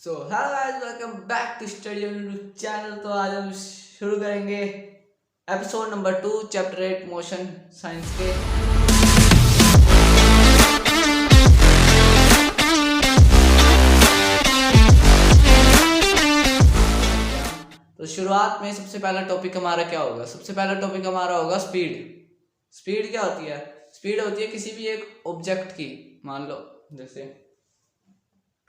So hello guys, welcome back to study channel. तो आज हम शुरू करेंगे episode number 2 chapter 8 motion science के। तो शुरुआत में सबसे पहला टॉपिक हमारा क्या होगा? सबसे पहला टॉपिक हमारा होगा स्पीड। स्पीड क्या होती है? स्पीड होती है किसी भी एक ऑब्जेक्ट की। मान लो जैसे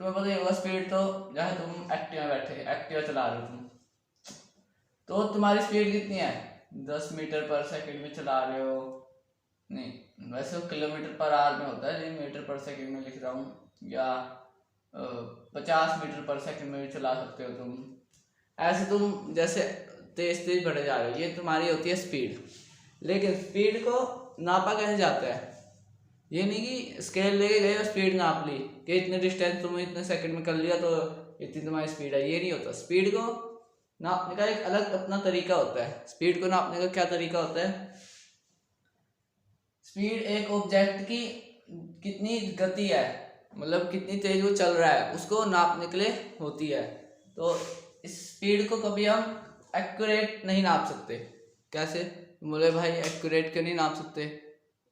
तुम्हें पता ही होगा स्पीड, तो जैसे तुम एक्टिवा बैठे एक्टिवा चला रहे हो तुम, तो तुम्हारी स्पीड कितनी है? 10 मीटर पर सेकंड में चला रहे हो। नहीं, वैसे वो किलोमीटर पर आवर में होता है, लेकिन मीटर पर सेकंड में लिख रहा हूँ। या 50 मीटर पर सेकंड में भी चला सकते हो तुम। ऐसे तुम जैसे तेज तेज बढ़े जा रहे हो, ये तुम्हारी होती है स्पीड। लेकिन स्पीड को नापा कैसे जाता है? ये नहीं कि स्केल लेके गए और स्पीड नाप ली कि इतने डिस्टेंस तुम इतने सेकंड में कर लिया तो इतनी तुम्हारी स्पीड है। ये नहीं होता। स्पीड को नापने का एक अलग अपना तरीका होता है। स्पीड को नापने का क्या तरीका होता है? स्पीड एक ऑब्जेक्ट की कितनी गति है, मतलब कितनी तेज वो चल रहा है, उसको नापने के लिए होती है। तो इस स्पीड को कभी हम एक्यूरेट नहीं नाप सकते। कैसे? बोले भाई एक्यूरेट क्यों नहीं नाप सकते?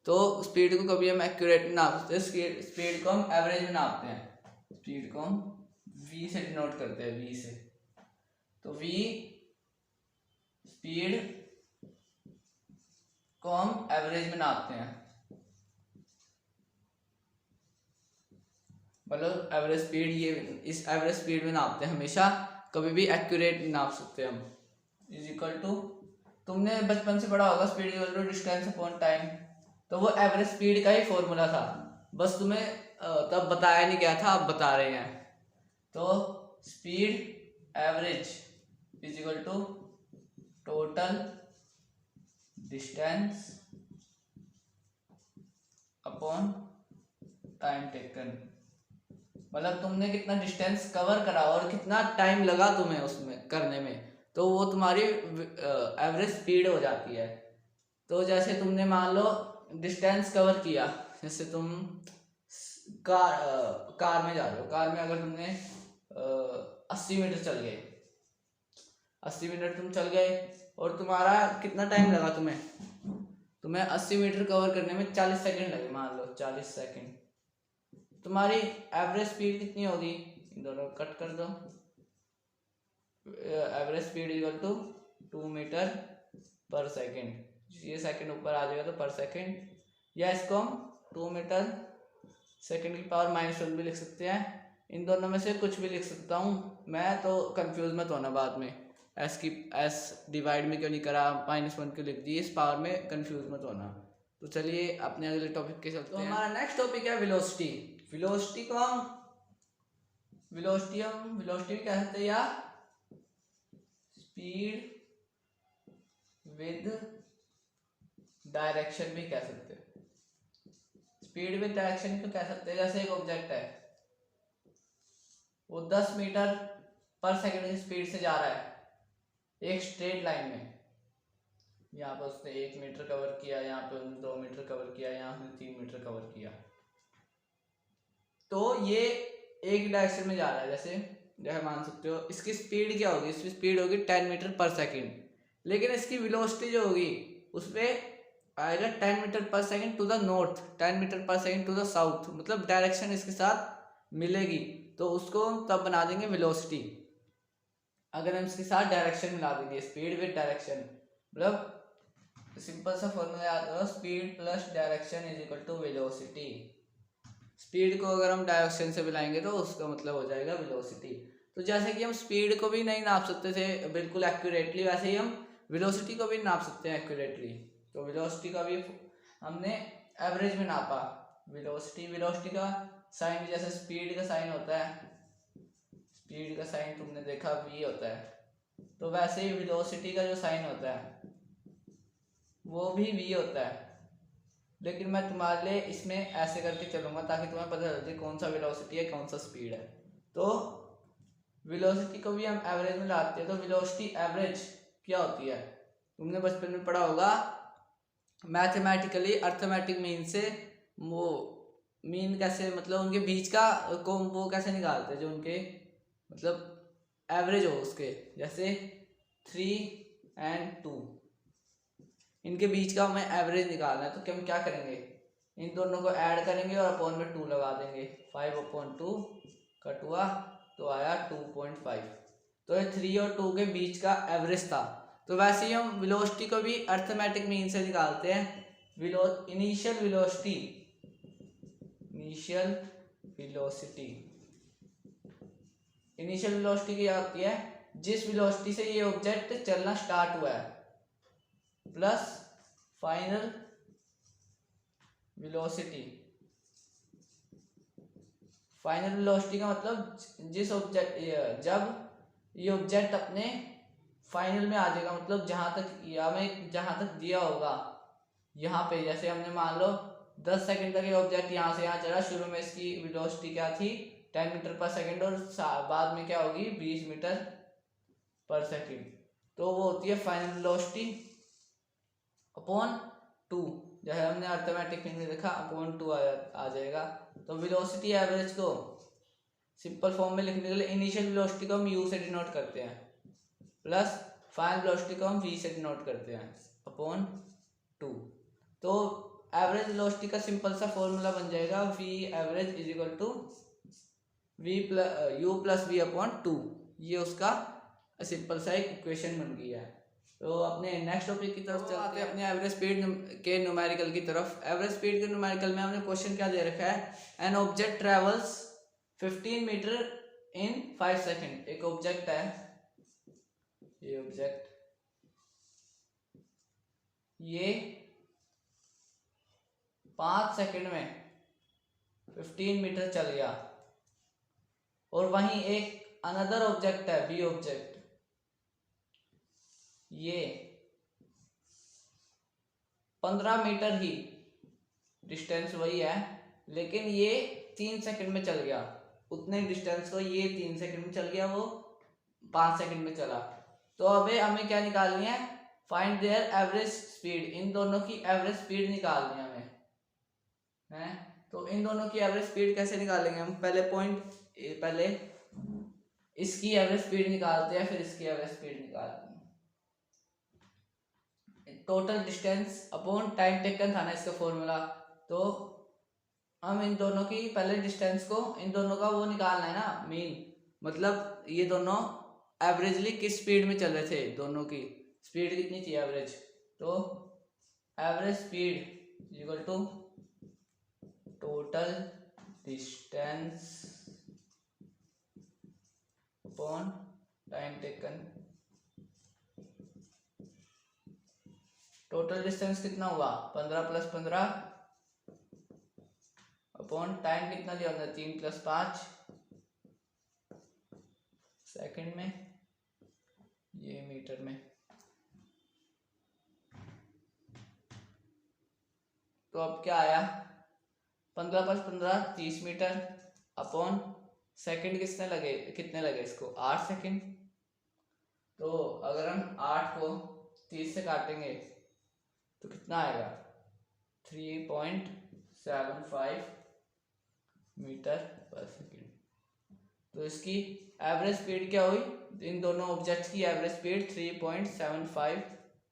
तो स्पीड को कभी हम एक्यूरेट नहीं नाप सकते। स्पीड को हम एवरेज में नापते हैं। स्पीड को हम v से डिनोट करते हैं, v से। तो v स्पीड को हम एवरेज में नापते हैं, मतलब एवरेज स्पीड, ये इस एवरेज स्पीड में नापते हैं हमेशा। कभी भी एक्यूरेट नहीं नाप सकते हम। इज इक्वल टू, तुमने बचपन से पढ़ा होगा speed equal to distance upon time. तो वो एवरेज स्पीड का ही फॉर्मूला था, बस तुम्हें तब बताया नहीं गया था, अब बता रहे हैं। तो speed average is equal to total distance upon time taken. मतलब तुमने कितना डिस्टेंस कवर करा और कितना टाइम लगा तुम्हें उसमें करने में, तो वो तुम्हारी एवरेज स्पीड हो जाती है। तो जैसे तुमने मान लो डिस्टेंस कवर किया, जैसे तुम कार में जा रहे हो। कार में अगर तुमने 80 मीटर चल गए, 80 मीटर तुम चल गए और तुम्हारा कितना टाइम लगा तुम्हें 80 मीटर कवर करने में 40 सेकंड लगे। मान लो 40 सेकंड। तुम्हारी एवरेज स्पीड कितनी होगी? इन दोनों कट कर दो। Average speed equal to 2 metre पर सेकंड। ये सेकंड ऊपर आ जाएगा तो पर सेकंड, या इसको हम 2 मीटर सेकंड की पावर -1 भी लिख सकते हैं। इन दोनों में से कुछ भी लिख सकता हूँ मैं, तो कंफ्यूज मत होना बाद में। एस डिवाइड में क्यों नहीं करा, -1 क्यों लिख दी, इस पावर में कंफ्यूज मत होना। तो चलिए अपने अगले टॉपिक के चलते हैं। हमारा नेक्स्ट टॉपिक है वेलोसिटी। वेलोसिटी भी कह सकते हैं, या स्पीड विद डायरेक्शन भी कह सकते हैं। स्पीड विद डायरेक्शन क्यों कह सकते हैं? जैसे एक ऑब्जेक्ट है, वो 10 मीटर पर सेकंड की स्पीड से जा रहा है एक स्ट्रेट लाइन में। यहाँ पर उसने 1 मीटर कवर किया, यहाँ पे उसने 2 मीटर कवर किया, यहाँ पे 3 मीटर कवर किया। तो ये एक डायरेक्शन में जा रहा है। जैसे मान सकते हो इसकी स्पीड क्या होगी? इसकी स्पीड होगी 10 मीटर पर सेकंड। लेकिन इसकी वेलोसिटी जो होगी उसमें आएगा 10 मीटर पर second to the north, 10 metre पर सेकंड टू द साउथ, मतलब डायरेक्शन इसके साथ मिलेगी। तो उसको तब बना देंगे वेलोसिटी, अगर हम इसके साथ डायरेक्शन मिला देंगे। स्पीड विद डायरेक्शन, मतलब सिंपल सा फॉर्मूला याद करो, speed plus direction is equal to velocity. Speed को अगर हम डायरेक्शन से मिलाएंगे तो उसका मतलब हो जाएगा वेलोसिटी। तो जैसे कि हम स्पीड को भी नहीं नाप सकते थे बिल्कुल एक्यूरेटली, वैसे ही हम वेलोसिटी को भी नाप सकते हैं एक्यूरेटली। तो वेलोसिटी का भी हमने एवरेज में नापा। वेलोसिटी का साइन जैसे स्पीड का साइन होता है, स्पीड का साइन तुमने देखा v होता है, तो वैसे ही वेलोसिटी का जो साइन होता है वो भी v होता है। लेकिन मैं तुम्हारे लिए इसमें ऐसे करके चलूंगा ताकि तुम्हें पता चल जाए कौन सा वेलोसिटी है कौन सा स्पीड है। तो वेलोसिटी को भी हम एवरेज में लाते हैं। तो वेलोसिटी एवरेज क्या होती है? तुमने बचपन में पढ़ा होगा मैथमेटिकली अर्थमेटिक मीन से। वो मीन कैसे, मतलब उनके बीच का को वो कैसे निकालते हैं, जो उनके मतलब एवरेज हो उसके, जैसे 3 और 2, इनके बीच का हमें एवरेज निकालना है। तो हम क्या करेंगे, इन दोनों को ऐड करेंगे और अपॉन में 2 लगा देंगे। 5/2 कट हुआ तो आया 2.5। तो ये 3 और 2 के बीच का एवरेज था। तो वैसे ही हम वेलोसिटी को भी अर्थमेटिक मीन से निकालते हैं। इनिशियल वेलोसिटी क्या होती है, जिस वेलोसिटी से ये ऑब्जेक्ट चलना स्टार्ट हुआ है plus final velocity. Final velocity का मतलब जिस ऑब्जेक्ट, जब ये ऑब्जेक्ट अपने फाइनल में आ जाएगा, मतलब जहां तक दिया होगा यहाँ पे, जैसे हमने मान लो 10 सेकंड तक ये ऑब्जेक्ट यहाँ से यहाँ चला, शुरू में इसकी वेलोसिटी क्या थी 10 मीटर पर सेकंड, और बाद में क्या होगी 20 मीटर पर सेकंड। तो वो होती है फाइनल वेलोसिटी अपॉन 2, जैसे हमने अर्थमेटिक में देखा अपॉन 2 आ जाएगा। तो वेलोसिटी एवरेज को सिंपल फॉर्म में लिखने के लिए इनिशियल वेलोसिटी को हम u से डिनोट करते हैं, प्लस फाइनल वेलोसिटी को हम v से डिनोट करते हैं अपॉन 2। तो एवरेज वेलोसिटी का सिंपल सा फॉर्मूला बन जाएगा v average is equal to u plus v upon 2। ये उसका सिंपल सा एक इक्वेशन बन गया है। तो अपने नेक्स्ट टॉपिक की तरफ चलते हैं, अपने एवरेज स्पीड के न्यूमेरिकल की तरफ। एवरेज स्पीड के न्यूमेरिकल में हमने क्वेश्चन क्या दे रखा है, an object travels 15 metre in 5 second. एक ऑब्जेक्ट है, ये ऑब्जेक्ट ये 5 सेकंड में 15 मीटर चल गया, और वहीं एक अनदर ऑब्जेक्ट है बी ऑब्जेक्ट, ये 15 मीटर ही डिस्टेंस वही है, लेकिन ये 3 सेकंड में चल गया। उतने डिस्टेंस को ये 3 सेकंड में चल गया, वो 5 सेकंड में चला। तो अबे हमें क्या निकालनी है, फाइंड देयर एवरेज स्पीड। इन दोनों की एवरेज स्पीड निकालनी है हमें, है। तो इन दोनों की एवरेज स्पीड कैसे निकालेंगे हम, पहले इसकी एवरेज स्पीड निकालते हैं, फिर इसकी एवरेज स्पीड निकालते हैं। Total distance upon time taken था ना इसका फॉर्मूला। तो हम इन दोनों की पहले डिस्टेंस को, इन दोनों का वो निकालना है ना मीन, मतलब ये दोनों एवरेजली किस स्पीड में चल रहे थे, दोनों की स्पीड कितनी थी एवरेज। तो average speed equal to total distance upon time taken. Total distance कितना हुआ 15 + 15 अपॉन टाइम कितना दिया होता है 3 + 5 सेकंड में, ये मीटर में। तो अब क्या आया 15 + 15 30 मीटर अपॉन सेकंड कितने लगे इसको 8 सेकंड। तो अगर हम 8 को 30 से काटेंगे तो कितना आएगा 3.75 मीटर पर सेकंड। तो इसकी एवरेज स्पीड क्या हुई, इन दोनों ऑब्जेक्ट्स की एवरेज स्पीड 3.75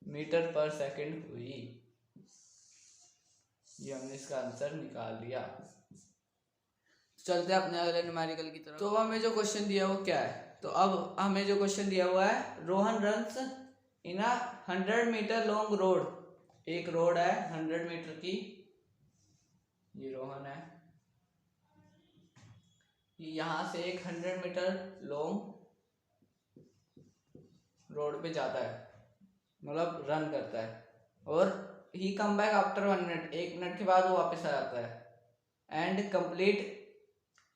मीटर पर सेकंड हुई। ये हमने इसका आंसर निकाल लिया। चलते हैं अपने अगले न्यूमेरिकल की तरफ। तो हमें जो क्वेश्चन दिया वो क्या है, तो अब हमें जो क्वेश्चन दिया हुआ है, Rohan runs in a 100 metre long road. एक रोड है 100 मीटर की, ये रोहन है, यहां से एक 100 मीटर लॉन्ग रोड पे जाता है, मतलब रन करता है, और he come back after 1 minute, 1 minute के बाद वो वापस आ जाता है। एंड कंप्लीट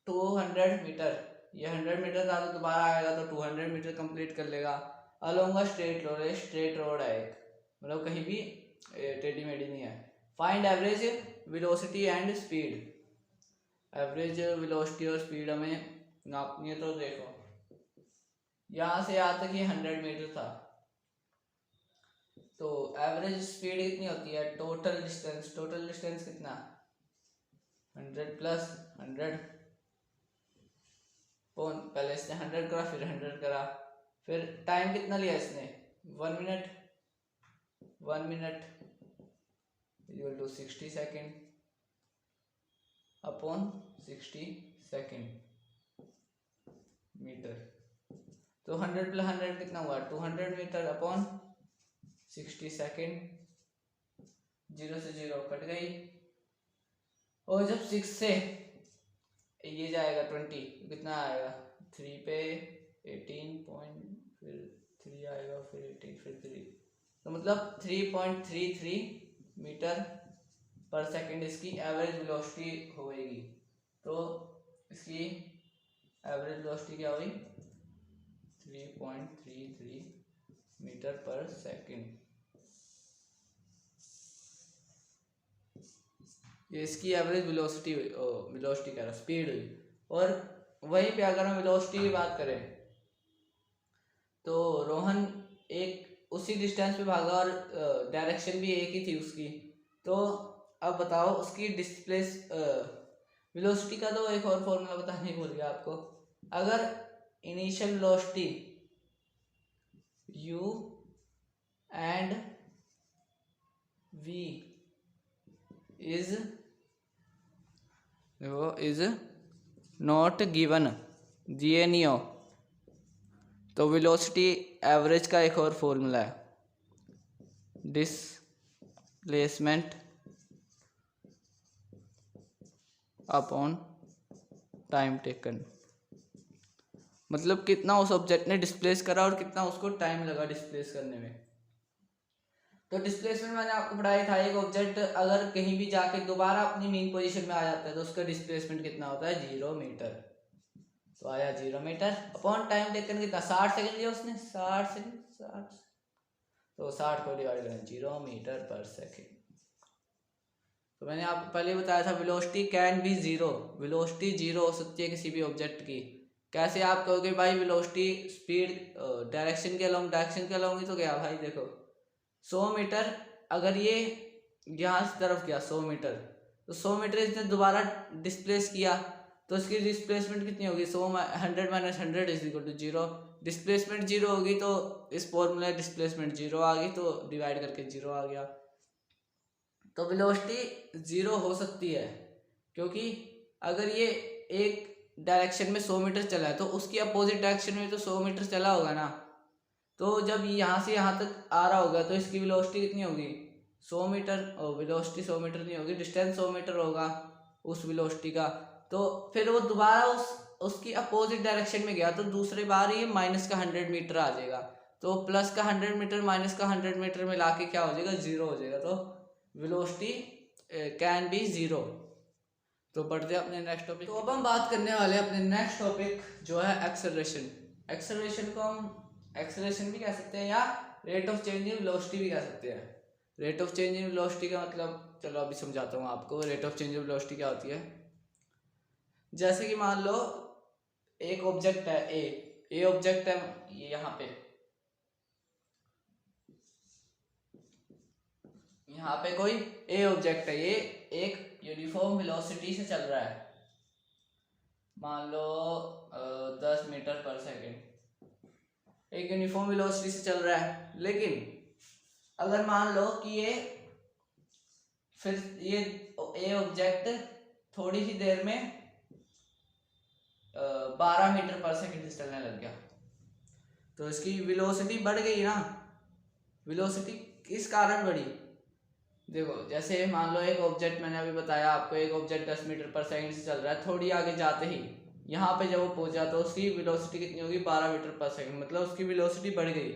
200 मीटर, ये 100 मीटर था तो दोबारा आएगा तो 200 मीटर कंप्लीट कर लेगा। अलोंग अ स्ट्रेट रोड है एक, मतलब कहीं भी टेढ़ी मेढ़ी नहीं है। Find average velocity and speed. Average velocity और स्पीड हमें नापनी है। तो देखो यहाँ से यहाँ तक ये 100 मीटर था, तो एवरेज स्पीड कितनी होती है, टोटल डिस्टेंस कितना 100 + 100 फोन पहले इसने 100 करा, फिर 100 करा, फिर टाइम कितना लिया इसने 1 minute, 1 minute equal to 60 second upon 60 second metre. तो 100 प्लस 100 कितना हुआ 200 मीटर अपॉन 60 सेकेंड। 0 से 0 कट गई, और जब 6 से ये जाएगा 20 कितना आएगा 3 पे 18 पॉइंट, फिर 3 आएगा, फिर 18, फिर 3, तो मतलब 3.33 मीटर पर सेकंड इसकी एवरेज वेलोसिटी होगी। तो इसकी एवरेज वेलोसिटी क्या हुई 3.33 मीटर पर सेकंड। ये इसकी एवरेज वेलोसिटी कह रहा स्पीड हुई। और वहीं पे अगर हम वेलोसिटी की बात करें तो रोहन एक उसी डिस्टेंस पे भागा और डायरेक्शन भी एक ही थी उसकी। तो अब बताओ उसकी डिस्प्लेस वेलोसिटी का तो एक और फॉर्मूला बताने भूल गया आपको। अगर initial velocity u and v is not given, दिए नहीं हो, तो वेलोसिटी एवरेज का एक और फॉर्मूला है डिस्प्लेसमेंट अपॉन टाइम टेकन। मतलब कितना उस ऑब्जेक्ट ने डिस्प्लेस करा और कितना उसको टाइम लगा डिस्प्लेस करने में। तो डिस्प्लेसमेंट मैंने आपको पढ़ाया था, एक ऑब्जेक्ट अगर कहीं भी जाके दोबारा अपनी मेन पोजीशन में आ जाता है तो उसका डिस्प्लेसमेंट कितना होता है 0 मीटर। तो आया 0 मीटर अपॉन टाइम टेकन कितना 60 सेकंड दिया उसने, 60 सेकंड 60, तो 60 को डिवाइड करें 0 मीटर पर सेकंड। तो मैंने आपको पहले बताया था velocity can be zero, velocity zero हो सकती है किसी भी ऑब्जेक्ट की। कैसे आप कहोगे भाई वेलोसिटी स्पीड डायरेक्शन के अलोंग ही तो गया भाई। देखो 100 मीटर अगर ये यहाँ से तरफ गया 100 मीटर, तो 100 मीटर इसने दोबारा डिस्प्लेस किया तो इसकी डिस्प्लेसमेंट कितनी होगी 100 minus 100 is equal to 0। Displacement 0 होगी तो इस फॉर्मूले डिस्प्लेसमेंट 0 आ गई, तो डिवाइड करके 0 आ गया। तो वेलोसिटी 0 हो सकती है क्योंकि अगर ये एक डायरेक्शन में 100 मीटर चला है तो उसकी अपोजिट डायरेक्शन में तो 100 मीटर चला होगा ना। तो जब यहाँ से यहाँ तक आ रहा होगा तो इसकी वेलोसिटी कितनी होगी 100 मीटर, वेलोसिटी 100 मीटर नहीं होगी, डिस्टेंस 100 मीटर होगा उस वेलोसिटी का। तो फिर वो दोबारा उसकी अपोजिट डायरेक्शन में गया तो दूसरे बार ये माइनस का 100 मीटर आ जाएगा। तो प्लस का 100 मीटर माइनस का 100 मीटर मिला के क्या हो जाएगा 0 हो जाएगा। तो वेलोसिटी कैन बी 0। तो बढ़ते हैं अपने नेक्स्ट टॉपिक। तो अब हम बात करने वाले हैं अपने नेक्स्ट टॉपिक जो है एक्सेलरेशन। एक्सेलरेशन को हम एक्सेलरेशन भी कह सकते हैं या rate of change in velocity भी कह सकते हैं। Rate of change in velocity का मतलब चलो अभी समझाता हूँ आपको। Rate of change in velocity क्या होती है, जैसे कि मान लो एक ऑब्जेक्ट है ए ऑब्जेक्ट है ये यहाँ पे कोई ए ऑब्जेक्ट है, ये एक यूनिफॉर्म वेलोसिटी से चल रहा है, मान लो 10 मीटर पर सेकेंड एक यूनिफॉर्म वेलोसिटी से चल रहा है। लेकिन अगर मान लो कि ये फिर ये ए ऑब्जेक्ट थोड़ी ही देर में 12 मीटर पर सेकेंड से चलने लग गया, तो इसकी वेलोसिटी बढ़ गई ना। वेलोसिटी किस कारण बढ़ी, देखो जैसे मान लो एक ऑब्जेक्ट, मैंने अभी बताया आपको, एक ऑब्जेक्ट 10 मीटर पर सेकंड से चल रहा है, थोड़ी आगे जाते ही यहाँ पे जब वो पहुंचा तो उसकी वेलोसिटी कितनी होगी 12 मीटर पर सेकंड, मतलब उसकी वेलोसिटी बढ़ गई।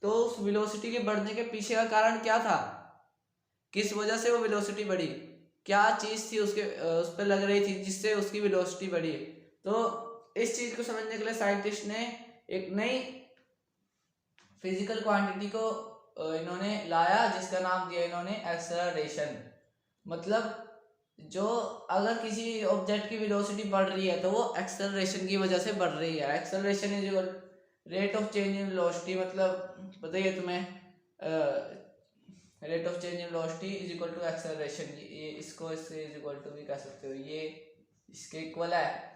तो उस वेलोसिटी के बढ़ने के पीछे का कारण क्या था, किस वजह से वो वेलोसिटी बढ़ी, क्या चीज़ थी उसके उस पर लग रही थी जिससे उसकी वेलोसिटी बढ़ी। तो इस चीज़ को समझने के लिए साइंटिस्ट ने एक नई फिजिकल क्वांटिटी को इन्होंने लाया जिसका नाम दिया इन्होंने एक्सेलरेशन। मतलब जो अगर किसी ऑब्जेक्ट की वेलोसिटी बढ़ रही है तो वो एक्सेलरेशन की वजह से बढ़ रही है। Acceleration is equal rate of change in velocity, मतलब पता ही है तुम्हें, rate of change in velocity is equal to acceleration. ये इसको इससे इज इक्वल टू भी कह सकते हो, ये इसके इक्वल है।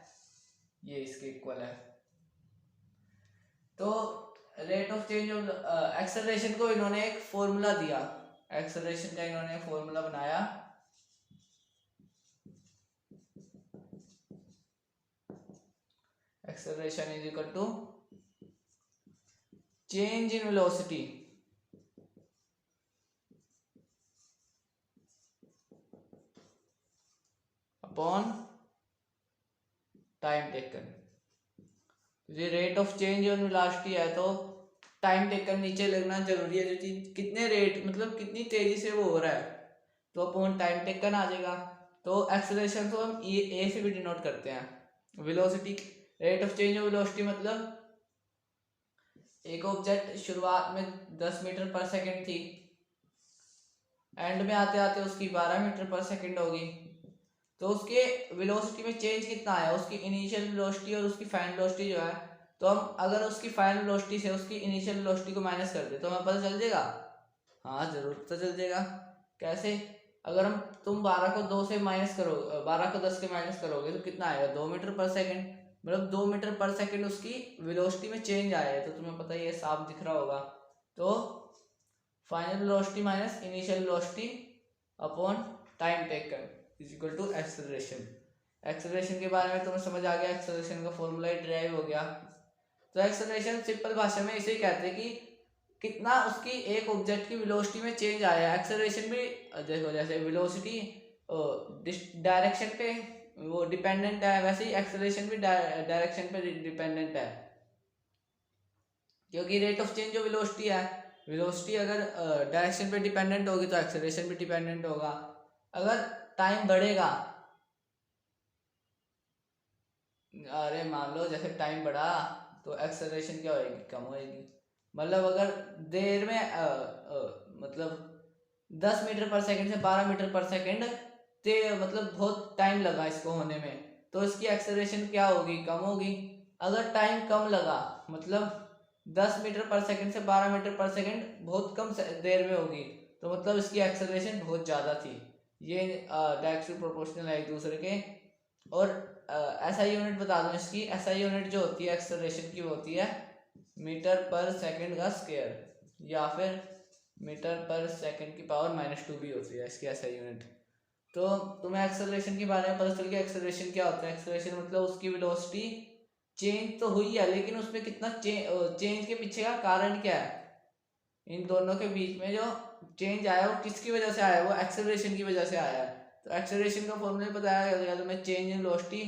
ये इसके इक्वल है। तो rate of change of acceleration को इन्होंने एक फॉर्मूला दिया, एक्सेलरेशन का इन्होंने एक फॉर्मूला बनाया। Acceleration is equal to change in velocity upon time taken. ये rate of change on velocity है तो टाइम टेकन नीचे लगना जरूरी है, जो चीज कितने रेट मतलब कितनी तेजी से वो हो रहा है, तो अपॉन टाइम टेकन आ जाएगा। तो एक्सेलरेशन को हम ए से भी डिनोट करते हैं। Velocity rate of change of velocity मतलब एक ऑब्जेक्ट शुरुआत में 10 मीटर पर सेकंड थी, एंड में आते आते उसकी 12 मीटर पर सेकंड होगी, तो उसके वेलोसिटी में चेंज कितना आया, उसकी इनिशियल वेलोसिटी और उसकी फाइनल वेलोसिटी जो है, तो हम अगर उसकी फाइनल वेलोसिटी से उसकी इनिशियल वेलोसिटी को माइनस कर दे तो हमें पता चल जाएगा। हाँ जरूर पता चल जाएगा। कैसे? अगर हम तुम 12 को 2 से माइनस करो, 12 को 10 के माइनस करोगे तो कितना आएगा, 2 मीटर पर सेकंड, मतलब 2 मीटर पर सेकंड उसकी वेलोसिटी में चेंज आया है, तो तुम्हें पता ही है, साफ दिख रहा होगा। तो final velocity minus initial velocity upon time taken is equal to acceleration. Acceleration के बारे में तुम्हें समझ आ गया, एक्सेलरेशन का फॉर्मूला डिराइव हो गया। तो एक्सेलरेशन सिंपल भाषा में इसे ही कहते हैं कि कितना उसकी एक ऑब्जेक्ट की वेलोसिटी में चेंज आया। एक्सेलरेशन भी देखो जैसे वेलोसिटी डायरेक्शन पे वो डिपेंडेंट है, वैसे ही एक्सेलरेशन भी डायरेक्शन पे डिपेंडेंट है, क्योंकि रेट ऑफ चेंज जो वेलोसिटी है, वेलोसिटी अगर डायरेक्शन पे डिपेंडेंट होगी तो एक्सेलरेशन भी डिपेंडेंट होगा। अगर टाइम बढ़ेगा, अरे मान लो जैसे टाइम बढ़ा तो एक्सेलरेशन क्या होएगी, कम होएगी। मतलब अगर देर में मतलब 10 मीटर पर सेकंड से 12 मीटर पर सेकंड ते मतलब बहुत टाइम लगा इसको होने में, तो इसकी एक्सेलरेशन क्या होगी, कम होगी। अगर टाइम कम लगा मतलब 10 मीटर पर सेकंड से 12 मीटर पर सेकंड बहुत कम देर में होगी, तो मतलब इसकी एक्सेलरेशन बहुत ज़्यादा थी। ये डायरेक्टली प्रोपोर्शनल है एक दूसरे के। और एसआई यूनिट बता दूं इसकी, एसआई यूनिट जो होती है एक्सेलरेशन की वो होती है मीटर पर सेकंड का स्क्वायर, या फिर मीटर पर सेकंड की पावर -2 भी होती है इसकी एसआई यूनिट। तो तुम्हें एक्सेलरेशन के बारे में पता चल गया। एक्सेलरेशन क्या होता है, एक्सेलरेशन मतलब उसकी वेलोसिटी चेंज तो हुई है, लेकिन उसमें कितना चेंज के पीछे का कारण क्या है, इन दोनों के बीच में जो चेंज आया वो किसकी वजह से आया, वो एक्सेलरेशन की वजह से आया है। तो एक्सेलरेशन का फॉर्मूला बताया गया तो मैं चेंज इन वेलोसिटी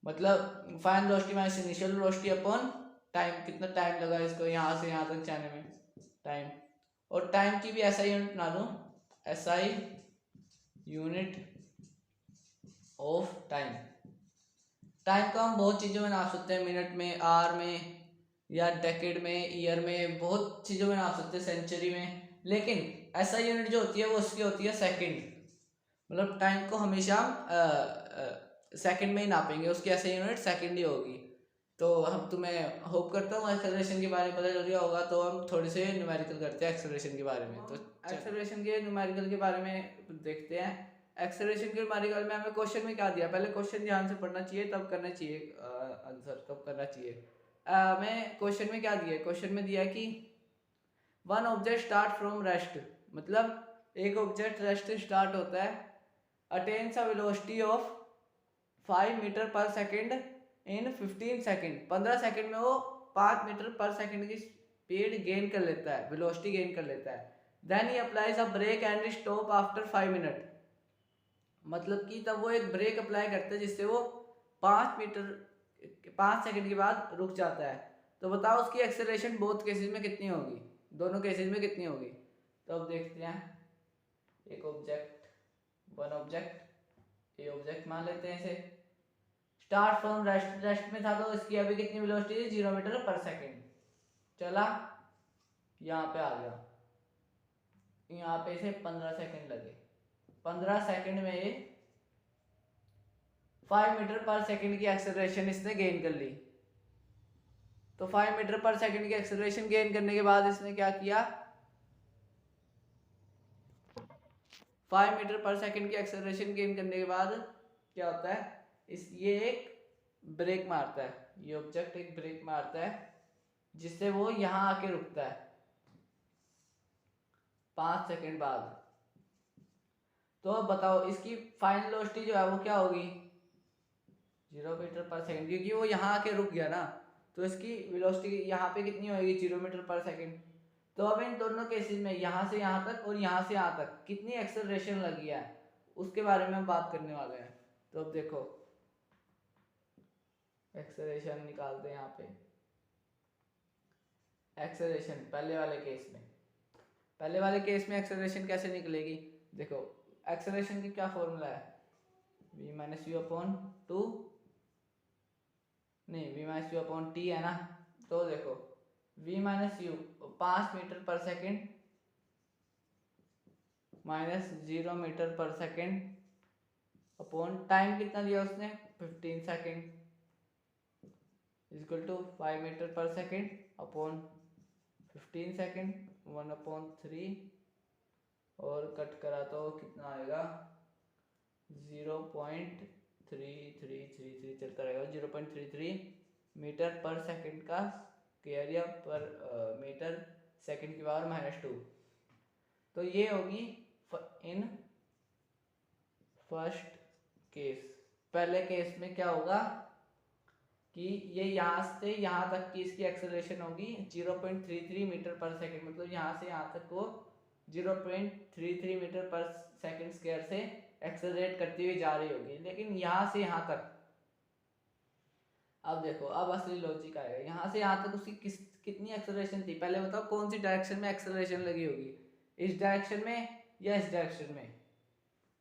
मतलब final velocity minus initial velocity upon time, कितना टाइम लगा इसको यहाँ से यहाँ तक जाने में, टाइम। और टाइम की भी एसआई यूनिट बना दूँ, SI unit of time. Time को हम बहुत चीज़ों में नाप सकते हैं, मिनट में, आवर में, या डेकेड में, ईयर में, बहुत चीज़ों में नाप सकते हैं, सेंचुरी में। लेकिन ऐसा यूनिट जो होती है वो उसकी होती है सेकंड, मतलब टाइम को हमेशा हम सेकंड में ही नापेंगे, उसकी ऐसा यूनिट सेकंड ही होगी। तो हम तुम्हें होप करता हूँ एक्सेलरेशन के बारे में पता चल गया होगा। तो हम थोड़े से न्यूमेरिकल करते हैं एक्सेलरेशन के बारे में। तो एक्सेलरेशन के न्यूमेरिकल के बारे में देखते हैं। एक्सेलरेशन के न्यूमेरिकल में हमें क्वेश्चन में क्या दिया, पहले क्वेश्चन ध्यान से पढ़ना चाहिए, तब करना चाहिए आंसर, तब करना चाहिए। हमें क्वेश्चन में क्या दिया, क्वेश्चन में दिया कि one object start from rest, मतलब एक ऑब्जेक्ट रेस्ट से स्टार्ट होता है, attains a velocity of 5 metre पर सेकंड इन 15 सेकंड, 15 सेकंड में वो 5 मीटर पर सेकंड की स्पीड गेन कर लेता है, वेलोसिटी गेन कर लेता है। Then he applies a brake and stop after 5 minute, मतलब कि तब वो एक ब्रेक अप्लाई करते हैं जिससे वो 5 सेकंड के बाद रुक जाता है। तो बताओ उसकी एक्सेलरेशन बोथ केसेस में कितनी होगी, दोनों केसेस में कितनी होगी। तो अब देखते हैं, एक ऑब्जेक्ट, वन ऑब्जेक्ट, ए ऑब्जेक्ट मान लेते हैं इसे, स्टार्ट फ्रॉम रेस्ट, रेस्ट में था तो इसकी अभी कितनी वेलोसिटी थी, 0 मीटर पर सेकंड। चला यहाँ पे आ गया, यहाँ पे इसे 15 सेकंड लगे, 15 सेकंड में ये 5 मीटर पर सेकंड की एक्सेलरेशन इसने गेन कर ली। तो 5 मीटर पर सेकंड की एक्सेलरेशन गेन करने के बाद इसने क्या किया, 5 मीटर पर सेकंड की एक्सेलरेशन गेन करने के बाद क्या होता है, इस ये एक ब्रेक मारता है, ये ऑब्जेक्ट एक ब्रेक मारता है जिससे वो यहाँ आके रुकता है 5 सेकंड बाद। तो अब बताओ इसकी फाइनल वेलोसिटी जो है वो क्या होगी, 0 मीटर पर सेकंड, क्योंकि वो यहाँ आके रुक गया ना, तो इसकी वेलोसिटी यहाँ पे कितनी होगी, 0 मीटर पर सेकंड। तो अब इन दोनों केसेस में यहाँ से यहाँ तक और यहाँ से यहाँ तक कितनी एक्सेलरेशन लगी है उसके बारे में हम बात करने वाले हैं। तो अब देखो एक्सेलरेशन निकालते हैं यहाँ पे। एक्सेलरेशन पहले वाले केस में एक्सेलरेशन कैसे निकलेगी, देखो एक्सेलरेशन की क्या फॉर्मूला है, v minus you upon two, नहीं v minus you upon T है ना। तो देखो v माइनस यू 5 मीटर पर सेकेंड माइनस 0 मीटर पर सेकेंड अपॉन टाइम कितना दिया उसने 15 सेकेंड इक्वल टू 5 मीटर पर सेकेंड अपॉन 15 सेकेंड 1/3 और कट करा तो कितना आएगा 0.3333 चलता रहेगा, 0.33 मीटर पर सेकेंड का स्क्वायर या पर मीटर सेकेंड की पावर -2। तो ये होगी इन फर्स्ट केस। पहले केस में क्या होगा कि ये यहाँ से यहाँ तक की इसकी एक्सेलरेशन होगी 0.33 मीटर पर सेकेंड, मतलब यहाँ से यहाँ तक वो 0.33 मीटर पर सेकेंड स्क्वायर से एक्सेलरेट करती हुई जा रही होगी, लेकिन यहाँ से यहाँ तक, अब देखो अब असली लॉजिक आएगा, यहाँ से यहाँ तक उसकी कितनी एक्सेलरेशन थी, पहले बताओ कौन सी डायरेक्शन में एक्सेलरेशन लगी होगी, इस डायरेक्शन में या इस डायरेक्शन में,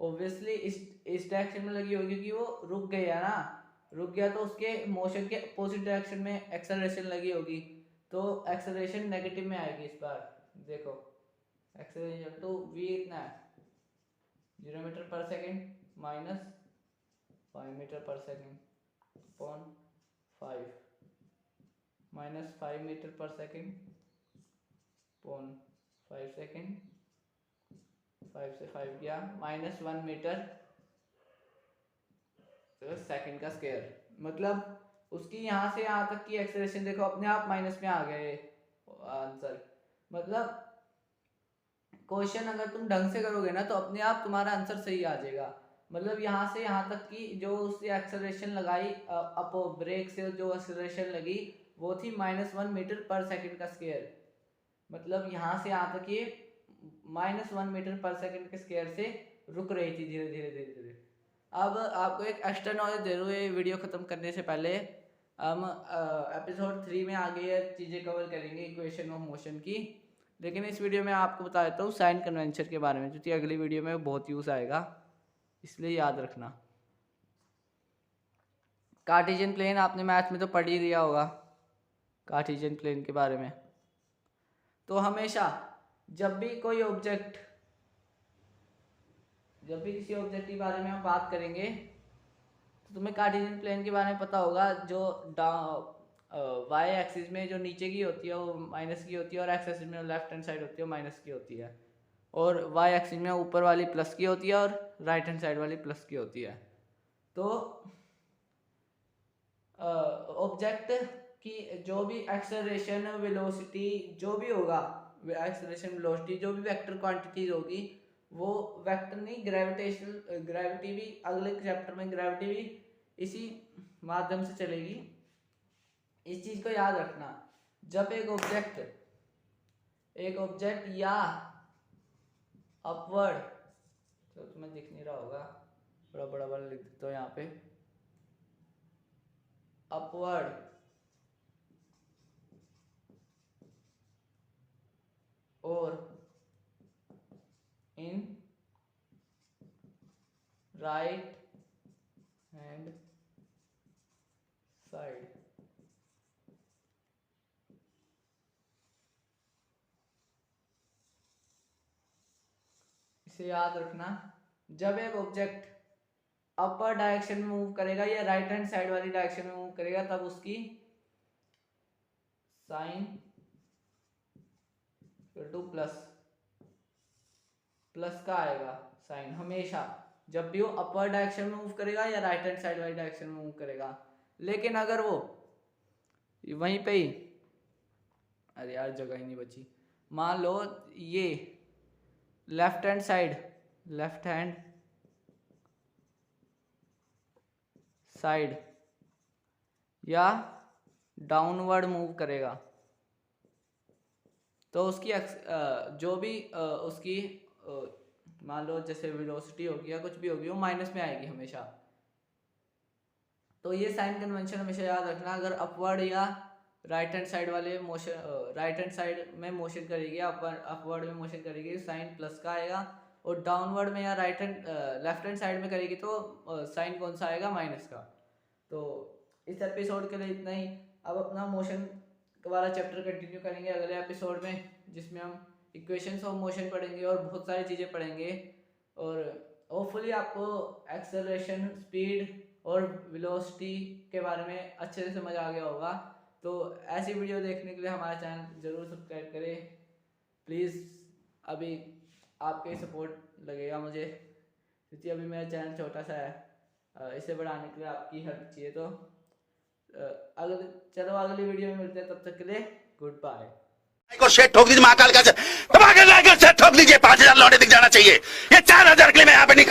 ऑब्वियसली इस डायरेक्शन में लगी होगी क्योंकि वो रुक गया ना, रुक गया तो उसके मोशन के अपोजिट डायरेक्शन में एक्सेलरेशन लगी होगी, तो एक्सेलरेशन नेगेटिव में आएगी इस बार। देखो एक्सेलरेशन तो v इतना है 0 मीटर पर सेकेंड माइनस 5 मीटर पर सेकेंड अपॉन 5 माइनस 5 मीटर पर सेकेंड अपॉन 5 सेकेंड, 5 से 5 गया -1 मीटर तो सेकेंड का स्क्वायर, मतलब उसकी यहाँ से यहाँ तक की एक्सेलरेशन देखो अपने आप माइनस में आ गए आंसर। मतलब क्वेश्चन अगर तुम ढंग से करोगे ना तो अपने आप तुम्हारा आंसर सही आ जाएगा। मतलब यहाँ से यहाँ तक की जो उससे एक्सेलरेशन लगाई अप ब्रेक से जो एक्सेलरेशन लगी वो थी -1 मीटर पर सेकेंड का स्क्वायर, मतलब यहाँ से यहाँ तक ये -1 मीटर पर सेकेंड के स्क्वायर से रुक रही थी धीरे धीरे धीरे धीरे। अब आपको एक एक्स्ट्रा नॉलेज दे दूँ ये वीडियो ख़त्म करने से पहले, हम एपिसोड 3 में आगे चीज़ें कवर करेंगे इक्वेशन ऑफ मोशन की, लेकिन इस वीडियो में आपको बता देता हूँ साइन कन्वेंशन के बारे में, क्योंकि अगली वीडियो में बहुत यूज़ आएगा, इसलिए याद रखना। कार्टेशियन प्लेन आपने मैथ में तो पढ़ ही लिया होगा, कार्टेशियन प्लेन के बारे में। तो हमेशा जब भी किसी ऑब्जेक्ट के बारे में हम बात करेंगे तो तुम्हें कार्टेशियन प्लेन के बारे में पता होगा, जो वाई एक्सिस में जो नीचे की होती है वो माइनस की होती है और एक्स एक्सिस में लेफ्ट हैंड साइड होती है वो माइनस की होती है, और वाई एक्सिस में ऊपर वाली प्लस की होती है और राइट हैंड साइड वाली प्लस की होती है। तो ऑब्जेक्ट की जो भी एक्सेलरेशन वेलोसिटी जो भी होगा, एक्सेलरेशन वेलोसिटी जो भी वेक्टर क्वांटिटीज होगी वो वेक्टर नहीं ग्रेविटी भी अगले चैप्टर में ग्रेविटी भी इसी माध्यम से चलेगी। इस चीज को याद रखना, जब एक ऑब्जेक्ट या अपवर्ड, तो तुम्हें दिख नहीं रहा होगा, बड़ा बड़ा बड़ा लिख देता हूँ यहाँ पे, अपवर्ड और इन राइट हैंड साइड, इसे याद रखना, जब एक ऑब्जेक्ट अपर डायरेक्शन में मूव करेगा या राइट हैंड साइड वाली डायरेक्शन में मूव करेगा तब उसकी साइन टू प्लस का आएगा साइन, हमेशा जब भी वो अपर डायरेक्शन में मूव करेगा या राइट हैंड साइड वाली डायरेक्शन में मूव करेगा। लेकिन अगर वो वहीं पे ही, अरे यार जगह ही नहीं बची, मान लो ये लेफ्ट हैंड साइड या डाउनवर्ड मूव करेगा, तो उसकी जो भी उसकी मान लो जैसे वेलोसिटी होगी या कुछ भी होगी वो माइनस में आएगी हमेशा। तो ये साइन कन्वेंशन हमेशा याद रखना। अगर अपवर्ड या राइट हैंड साइड वाले मोशन, राइट हैंड साइड में मोशन करेगी, अपवर्ड में मोशन करेगी, साइन प्लस का आएगा, और डाउनवर्ड में या लेफ्ट हैंड साइड में करेगी तो साइन कौन सा आएगा, माइनस का। तो इस एपिसोड के लिए इतना ही। अब अपना मोशन वाला चैप्टर कंटिन्यू करेंगे अगले एपिसोड में, जिसमें हम इक्वेशंस ऑफ मोशन पढ़ेंगे और बहुत सारी चीज़ें पढ़ेंगे, और होपफुली आपको एक्सेलरेशन, स्पीड और वेलोसिटी के बारे में अच्छे से समझ आ गया होगा। तो ऐसी वीडियो देखने के लिए हमारा चैनल ज़रूर सब्सक्राइब करें प्लीज़। अभी आपके सपोर्ट लगेगा मुझे, क्योंकि अभी मेरा चैनल छोटा सा है, इसे बढ़ाने के लिए आपकी हेल्प चाहिए। तो चलो अगली वीडियो में मिलते हैं, तब तक के लिए गुड बाय। को शेट ठोक दीजिए, महाकाल का शेट ठोक दीजिए, 5000 लौटे दिख जाना चाहिए। ये 4000 के लिए मैं यहाँ पे नहीं